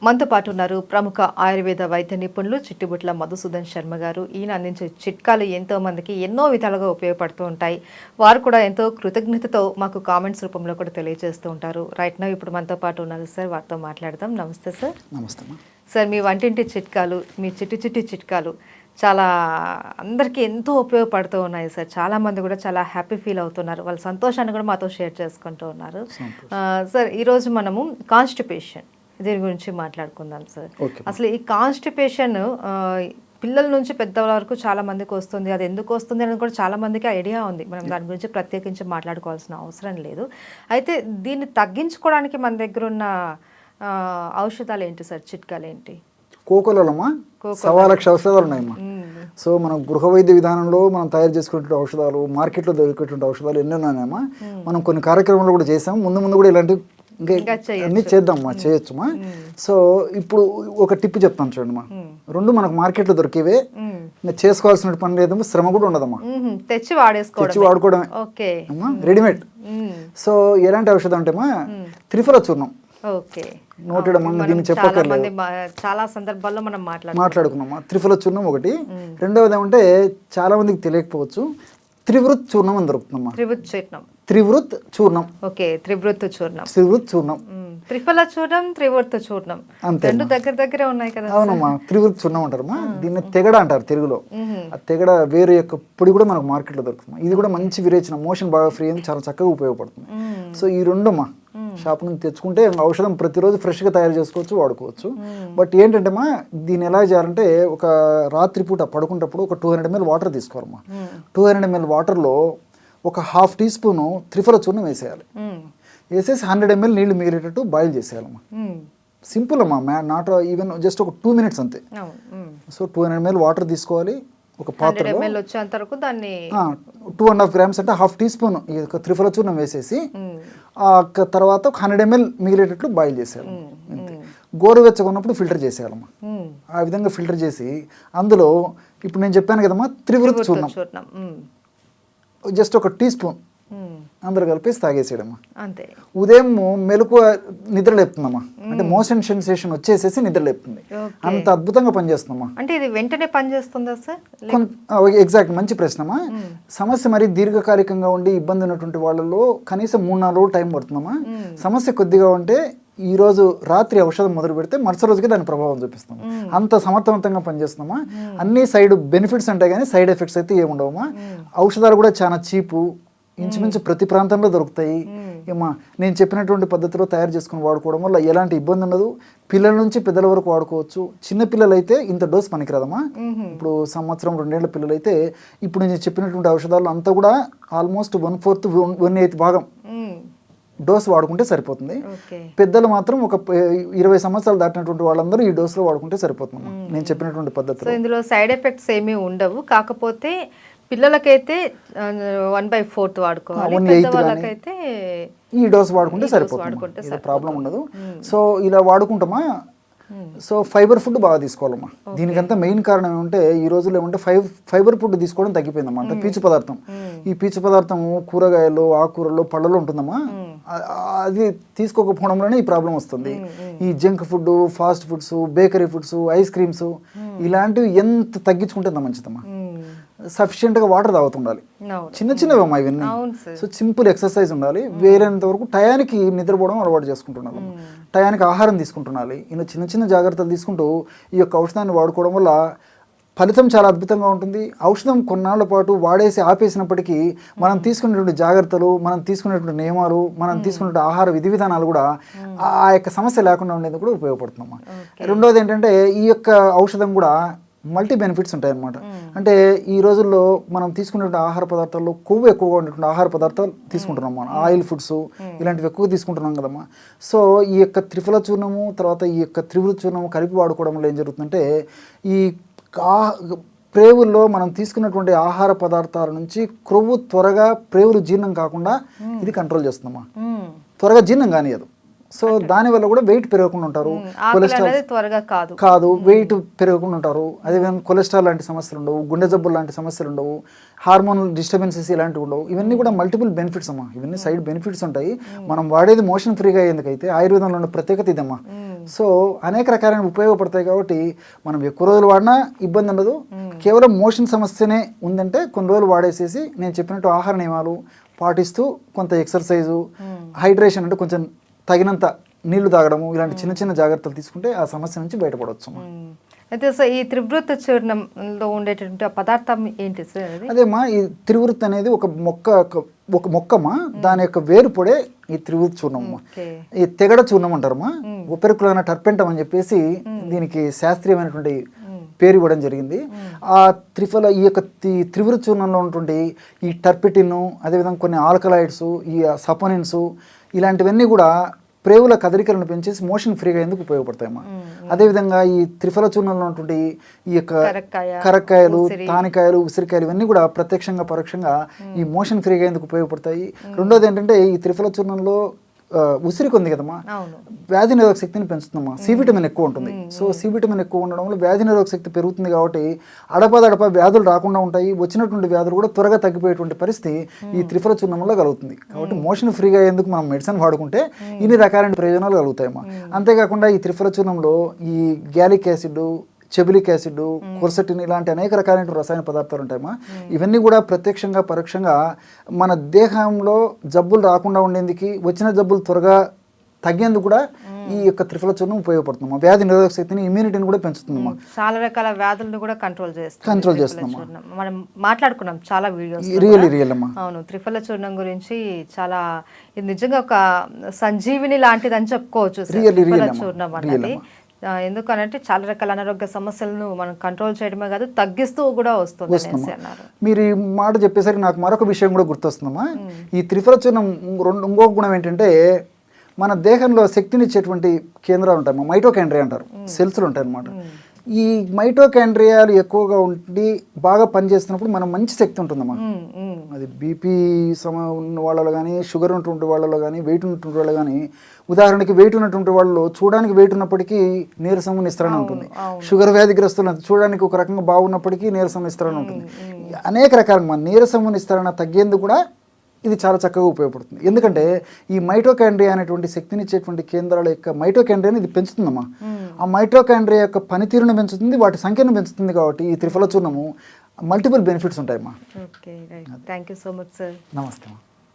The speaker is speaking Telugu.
మనతో పాటు ఉన్నారు ప్రముఖ ఆయుర్వేద వైద్య నిపుణులు చిట్టిబుట్ల మధుసూదన్ శర్మ గారు. ఈయన అందించే చిట్కాలు ఎంతో మందికి ఎన్నో విధాలుగా ఉపయోగపడుతూ ఉంటాయి. వారు కూడా ఎంతో కృతజ్ఞతతో మాకు కామెంట్స్ రూపంలో కూడా తెలియజేస్తూ ఉంటారు. రైట్ నౌ ఇప్పుడు మనతో పాటు ఉన్నారు సార్, వారితో మాట్లాడదాం. నమస్తే సార్. నమస్తే సార్, మీ వంటింటి చిట్కాలు, మీ చిట్టి చిట్కాలు చాలా అందరికీ ఎంతో ఉపయోగపడుతూ ఉన్నాయి సార్. చాలామంది కూడా చాలా హ్యాపీ ఫీల్ అవుతున్నారు, వాళ్ళ సంతోషాన్ని కూడా మాతో షేర్ చేసుకుంటూ ఉన్నారు. సార్, ఈరోజు మనము కాన్స్టిపేషన్ దీని గురించి మాట్లాడుకుందాం సార్. అసలు ఈ కాన్స్టిపేషన్ పిల్లల నుంచి పెద్దవాళ్ళ వరకు చాలా మందికి వస్తుంది. అది ఎందుకు వస్తుంది అనేది కూడా చాలా మందికి ఐడియా ఉంది. మనం దాని గురించి ప్రత్యేకించి మాట్లాడుకోవాల్సిన అవసరం లేదు. అయితే దీన్ని తగ్గించుకోవడానికి మన దగ్గర ఉన్న ఔషధాలు ఏంటి సార్, చిట్కాలు ఏంటి? కోకోలమ్మా 1,000,000 ఔషధాలు ఉన్నాయమ్మా. సో మనం గృహ వైద్య విధానంలో మనం తయారు చేసుకునే ఔషధాలు, మార్కెట్లో దొరికేటువంటి ఔషధాలు ఎన్ని ఉన్నాయమ్మా. మనం కొన్ని కార్యక్రమాలు కూడా చేసాం. ముందు కూడా ఇలాంటి ఇంకా అన్నీ చేద్దామమ్మా, చేయొచ్చుమా. సో ఇప్పుడు ఒక టిప్ చెప్తాను చూడమ్మా. రెండు మనకు మార్కెట్లో దొరికేవే, చేసుకోవాల్సిన పని లేదు, శ్రమ కూడా ఉండదమ్మా. తెచ్చి వాడుకోవడమే అమ్మా, రెడీమేడ్. సో ఎలాంటి ఔషధం అంటే అమ్మా, త్రిఫల చూర్ణం. నోటెడ్ దీన్ని చెప్పక్కర్లేదు, చాలా సందర్భాల్లో మనం మాట్లాడుకున్నామా. త్రిఫల చూర్ణం ఒకటి. రెండవది ఏమంటే చాలా మందికి తెలియకపోవచ్చు, త్రివృత్ చూర్ణం అని దొరుకుతుందమ్మా. త్రివృత్ చూర్ణం. త్రివృత్ చూర్ణం, త్రిఫల చూర్ణం, త్రివృత్ చూర్ణం అంతే, రెండు దగ్గరే ఉన్నాయి కదా. అవునమ్మా, త్రివృత్ చూర్ణం అంటారమ్మా. దీన్ని తెగడ అంటారు తెలుగులో. ఆ తెగడ వేరే యొక్క పొడి కూడా మనకు మార్కెట్లో దొరుకుతుంది. ఇది కూడా మంచి విరేచన, మోషన్ బాగా ఫ్రీ అని చాలా చక్కగా ఉపయోగపడుతుంది. సో ఈ రెండమ్మా షాప్ నుంచి తెచ్చుకుంటే ఔషధం ప్రతిరోజు ఫ్రెష్గా తయారు చేసుకోవచ్చు, వాడుకోవచ్చు. బట్ ఏంటంటే అమ్మా, దీన్ని ఎలా చేయాలంటే, ఒక రాత్రిపూట పడుకున్నప్పుడు ఒక 200 ml వాటర్ తీసుకోవాలమ్మా. 200 ml వాటర్లో ఒక 1/2 టీ స్పూను త్రిఫల చూర్ణం వేసేయాలి. వేసేసి 100 ml నీళ్లు మిగిలేటట్టు బాయిల్ చేసేయాలమ్మా. సింపుల్ అమ్మా, నాట్ ఈవెన్ జస్ట్ ఒక 2 minutes అంతే. సో 200 ml వాటర్ తీసుకోవాలి. ఒక పాత్రలో 2.5 grams అంటే 1/2 టీ స్పూన్ త్రిఫల చూర్ణం వేసేసి తర్వాత 100 ml మిగిలేటట్లు బాయిల్ చేసేయాలి. గోరువెచ్చగా ఉన్నప్పుడు ఫిల్టర్ చేసేయాలమ్మా. ఆ విధంగా ఫిల్టర్ చేసి అందులో ఇప్పుడు నేను చెప్పాను కదమ్మా, త్రివృత్ చూర్ణం జస్ట్ ఒక టీ స్పూన్ అందరూ కలిపేసి తాగేసేయడమ్మా. అంతే. ఉదయం మెలకు నిద్ర లేపుతుందమ్మా, అంటే మోషన్ సెన్సేషన్ వచ్చేసేసి నిద్ర లేపుతుంది. అంత అద్భుతంగా పనిచేస్తుందమ్మా. అంటే ఇది వెంటనే పనిచేస్తుందా సార్? ఎగ్జాక్ట్, మంచి ప్రశ్నమ్మా. సమస్య మరి దీర్ఘకాలికంగా ఉండి ఇబ్బంది ఉన్నటువంటి వాళ్ళలో కనీసం 3-4 రోజులు టైం పడుతుందమ్మా. సమస్య కొద్దిగా ఉంటే ఈ రోజు రాత్రి ఔషధం మొదలు పెడితే మరుసటి రోజుకి దాని ప్రభావం చూపిస్తాం. అంత సమర్థవంతంగా పనిచేస్తున్నామా. అన్ని సైడ్ బెనిఫిట్స్ ఉంటాయి కానీ సైడ్ ఎఫెక్ట్స్ అయితే ఏముండవమ్మా. ఔషధాలు కూడా చాలా చీపు, ఇంచుమించు ప్రతి ప్రాంతంలో దొరుకుతాయి. ఏమా నేను చెప్పినటువంటి పద్ధతిలో తయారు చేసుకుని వాడుకోవడం వల్ల ఎలాంటి ఇబ్బంది ఉండదు. పిల్లల నుంచి పెద్దల వరకు వాడుకోవచ్చు. చిన్న పిల్లలైతే ఇంత డోస్ పనికిరాదమ్మా. ఇప్పుడు 1-2 ఏళ్ల పిల్లలైతే ఇప్పుడు నేను చెప్పినటువంటి ఔషధాలు అంతా కూడా ఆల్మోస్ట్ 1/4 1/8 భాగం డోస్ వాడుకుంటే సరిపోతుంది. పెద్దలు మాత్రం ఒక 20 సంవత్సరాలు దాటినటువంటి వాళ్ళందరూ ఈ డోస్లో వాడుకుంటే సరిపోతుంది నేను చెప్పినటువంటి పద్ధతిలో. ఇందులో సైడ్ ఎఫెక్ట్స్ ఏమీ ఉండవు. కాకపోతే పిల్లలకైతే 1/4 వాడుకోవాలి, పెద్దవాళ్ళకైతే ఈ డోస్ వాడుకుంటే సరిపోతుంది, ప్రాబ్లం ఉండదు. సో ఇలా వాడుకుంటామా. సో ఫైబర్ ఫుడ్ బాగా తీసుకోవాలమ్మా. దీనికంతా మెయిన్ కారణం ఏమంటే, ఈ రోజుల్లో ఏమంటే ఫైబర్ ఫుడ్ తీసుకోవడం తగ్గిపోయిందమ్మా. అంటే పీచు పదార్థం, ఈ పీచు పదార్థం కూరగాయలు, ఆకుకూరల్లో, పళ్ళలో ఉంటుందమ్మా. అది తీసుకోకపోవడంలోనే ఈ ప్రాబ్లం వస్తుంది. ఈ junk food, fast foods, bakery foods, ice creams ఇలాంటివి ఎంత తగ్గించుకుంటే అంత మంచిదమ్మా. సఫిషియెంట్గా వాటర్ తాగుతుండాలి. చిన్నవి అమ్మా ఇవన్నీ. సో సింపుల్ ఎక్సర్సైజ్ ఉండాలి. వేరేంత వరకు టయానికి నిద్రపోవడం అలవాటు చేసుకుంటున్నాను. టయానికి ఆహారం తీసుకుంటున్నాలి. ఇలా చిన్న జాగ్రత్తలు తీసుకుంటూ ఈ యొక్క ఔషధాన్ని వాడుకోవడం వల్ల ఫలితం చాలా అద్భుతంగా ఉంటుంది. ఔషధం కొన్నాళ్ల పాటు వాడేసి ఆపేసినప్పటికీ మనం తీసుకునేటువంటి జాగ్రత్తలు, మనం తీసుకునేటువంటి నియమాలు, మనం తీసుకునే ఆహార విధి విధానాలు కూడా ఆ యొక్క సమస్య లేకుండా ఉండేందుకు కూడా ఉపయోగపడుతుందమ్మా. రెండవది ఏంటంటే, ఈ యొక్క ఔషధం కూడా మల్టీ బెనిఫిట్స్ ఉంటాయన్నమాట. అంటే ఈ రోజుల్లో మనం తీసుకునేటువంటి ఆహార పదార్థాల్లో కొవ్వు ఎక్కువగా ఉండేటువంటి ఆహార పదార్థాలు తీసుకుంటున్నాం మనం. ఆయిల్ ఫుడ్స్ ఇలాంటివి ఎక్కువ తీసుకుంటున్నాం కదమ్మా. సో ఈ యొక్క త్రిఫల చూర్ణము తర్వాత ఈ యొక్క త్రివృత్ చూర్ణము కలిపి వాడుకోవడం వల్ల ఏం జరుగుతుందంటే, ఈ ప్రేవుల్లో మనం తీసుకున్నటువంటి ఆహార పదార్థాల నుంచి క్రొవ్వు త్వరగా ప్రేవులు జీర్ణం కాకుండా ఇది కంట్రోల్ చేస్తుందమ్మా. త్వరగా జీర్ణం కానియదు. సో దానివల్ల కూడా వెయిట్ పెరగకుండా ఉంటారు, కొలెస్ట్రాల్ త్వరగా కాదు వెయిట్ పెరగకుండా ఉంటారు. అదేవిధంగా కొలెస్ట్రాల్ లాంటి సమస్యలు ఉండవు, గుండె జబ్బులు లాంటి సమస్యలు ఉండవు, హార్మోనల్ డిస్టర్బెన్సెస్ ఇలాంటివి ఉండవు. ఇవన్నీ కూడా మల్టిపుల్ బెనిఫిట్స్ అమ్మా, ఇవన్నీ సైడ్ బెనిఫిట్స్ ఉంటాయి. మనం వాడేది మోషన్ ఫ్రీగా అయ్యేందుకైతే ఆయుర్వేదంలో ఉన్న ప్రత్యేకత ఇదమ్మా. సో అనేక రకాలైన ఉపయోగపడతాయి కాబట్టి మనం ఎక్కువ రోజులు వాడినా ఇబ్బంది ఉండదు. కేవలం మోషన్ సమస్యనే ఉందంటే కొన్ని రోజులు వాడేసేసి నేను చెప్పినట్టు ఆహార నియమాలు పాటిస్తూ కొంత ఎక్సర్సైజు, హైడ్రేషన్ అంటే కొంచెం తగినంత నీళ్లు తాగడము, ఇలాంటి చిన్న చిన్న జాగ్రత్తలు తీసుకుంటే ఆ సమస్య నుంచి బయటపడవచ్చు. అయితే సార్ ఈ త్రివృత్త చూర్ణంలో ఉండేటువంటి ఆ పదార్థం ఏంటి సార్? అదేమ్మా, ఈ త్రివృత్ అనేది ఒక మొక్కమ్మా, దాని యొక్క వేరు పొడే ఈ త్రివృత్ చూర్ణమ్మా. ఈ తెగడ చూర్ణం అంటారమ్మా, ఉపరికులైన టర్పెంటం అని చెప్పేసి దీనికి శాస్త్రీయమైనటువంటి పేరు ఇవ్వడం జరిగింది. ఆ ఈ యొక్క త్రివృత్ చూర్ణంలో ఉన్నటువంటి ఈ టర్పిటిన్, అదేవిధంగా కొన్ని ఆల్కలాయిడ్స్, ఈ సపోనిన్స్ ఇలాంటివన్నీ కూడా ప్రేవుల కదలికలను పెంచేసి మోషన్ ఫ్రీగా ఎందుకు ఉపయోగపడతాయమ్మా. అదేవిధంగా ఈ త్రిఫల చూర్ణంలో ఉన్నటువంటి ఈ యొక్క కరక్కాయలు, తానికాయలు, ఉసిరికాయలు ఇవన్నీ కూడా ప్రత్యక్షంగా పరోక్షంగా ఈ మోషన్ ఫ్రీగా ఎందుకు ఉపయోగపడతాయి. రెండోది ఏంటంటే ఈ త్రిఫల చూర్ణంలో ఉసిరికి ఉంది కదమ్మా, వ్యాధి నిరోధక శక్తిని పెంచుతుందమ్మా. సి విటమిన్ ఎక్కువ ఉంటుంది. సో సి విటమిన్ ఎక్కువ ఉండడం వల్ల వ్యాధి నిరోధక శక్తి పెరుగుతుంది కాబట్టి అడపదడప వ్యాధులు రాకుండా ఉంటాయి. వచ్చినటువంటి వ్యాధులు కూడా త్వరగా తగ్గిపోయేటువంటి పరిస్థితి ఈ త్రిఫల చూర్ణం వల్ల కలుగుతుంది. కాబట్టి మోషన్ ఫ్రీగా ఎందుకు మనం మెడిసిన్ వాడుకుంటే ఇన్ని రకాలైన ప్రయోజనాలు కలుగుతాయమ్మా. అంతేకాకుండా ఈ త్రిఫల చూర్ణంలో ఈ గ్యాలిక్ యాసిడ్, చెబులిక్ యాసిడ్, కొర్సెటిన్ ఇలాంటి అనేక రకాలైన రసాయన పదార్థాలు ఉంటాయమ్మా. ఇవన్నీ కూడా ప్రత్యక్షంగా పరోక్షంగా మన దేహంలో జబ్బులు రాకుండా ఉండేందుకు, వచ్చిన జబ్బులు త్వరగా తగ్గేందుకు కూడా ఈ యొక్క త్రిఫల చూర్ణం ఉపయోగపడుతుందమ్మా. వ్యాధి నిరోధక శక్తిని, ఇమ్యూనిటీని కూడా పెంచుతుందమ్మా. చాలా రకాల వ్యాధులను కూడా కంట్రోల్ చేస్తుందమ్మా. మనం మాట్లాడుకున్నాం చాలా వీడియోస్. రియల్ అమ్మా. అవును, త్రిఫల చూర్ణం గురించి చాలా, ఇది నిజంగా ఒక సంజీవిని లాంటిది అని చెప్పుకోవచ్చు త్రిఫల చూర్ణం అనేది. ఎందుకనంటే చాలా రకాల అనారోగ్య సమస్యలను మనం కంట్రోల్ చేయడమే కాదు, తగ్గిస్తూ కూడా వస్తుంది అన్నారు. మీరు ఈ మాట చెప్పేసరికి నాకు మరొక విషయం కూడా గుర్తొస్తుందమ్మా. ఈ త్రిఫల చూర్ణం ఇంకొక గుణం ఏంటంటే మన దేహంలో శక్తినిచ్చేటువంటి కేంద్రాలు ఉంటాయి, మైటోకాండ్రియా అంటారు, సెల్స్లు ఉంటాయి అన్నమాట. ఈ మైటోకాండ్రియాలు ఎక్కువగా ఉండి బాగా పనిచేస్తున్నప్పుడు మనం మంచి శక్తి ఉంటుందమ్మా. అది బీపీ ఉన్న వాళ్ళలో కానీ, షుగర్ ఉన్నటువంటి వాళ్ళలో కానీ, వెయిట్ ఉన్నటువంటి వాళ్ళు కానీ, ఉదాహరణకి వెయిట్ ఉన్నటువంటి వాళ్ళు చూడడానికి వెయిట్ ఉన్నప్పటికీ నీరసము నిస్త్రణ ఉంటుంది. షుగర్ వ్యాధిగ్రస్తులు చూడడానికి ఒక రకంగా బాగున్నప్పటికీ నీరసం నిస్త్రణ ఉంటుంది. అనేక రకాలుగా నీరసము నిస్త్రణ తగ్గేందుకు కూడా ఇది చాలా చక్కగా ఉపయోగపడుతుంది. ఎందుకంటే ఈ మైటోకాండ్రియా అనేటువంటి శక్తినిచ్చేటువంటి కేంద్రాల యొక్క మైటోకాండ్రియాని ఇది పెంచుతుందమ్మా. ఆ మైటోకాండ్రియా యొక్క పనితీరును పెంచుతుంది, వాటి సంఖ్యను పెంచుతుంది. కాబట్టి ఈ త్రిఫల చూర్ణము మల్టిపుల్ బెనిఫిట్స్ ఉంటాయమ్మా. Okay, thank you so much sir. నమస్తే.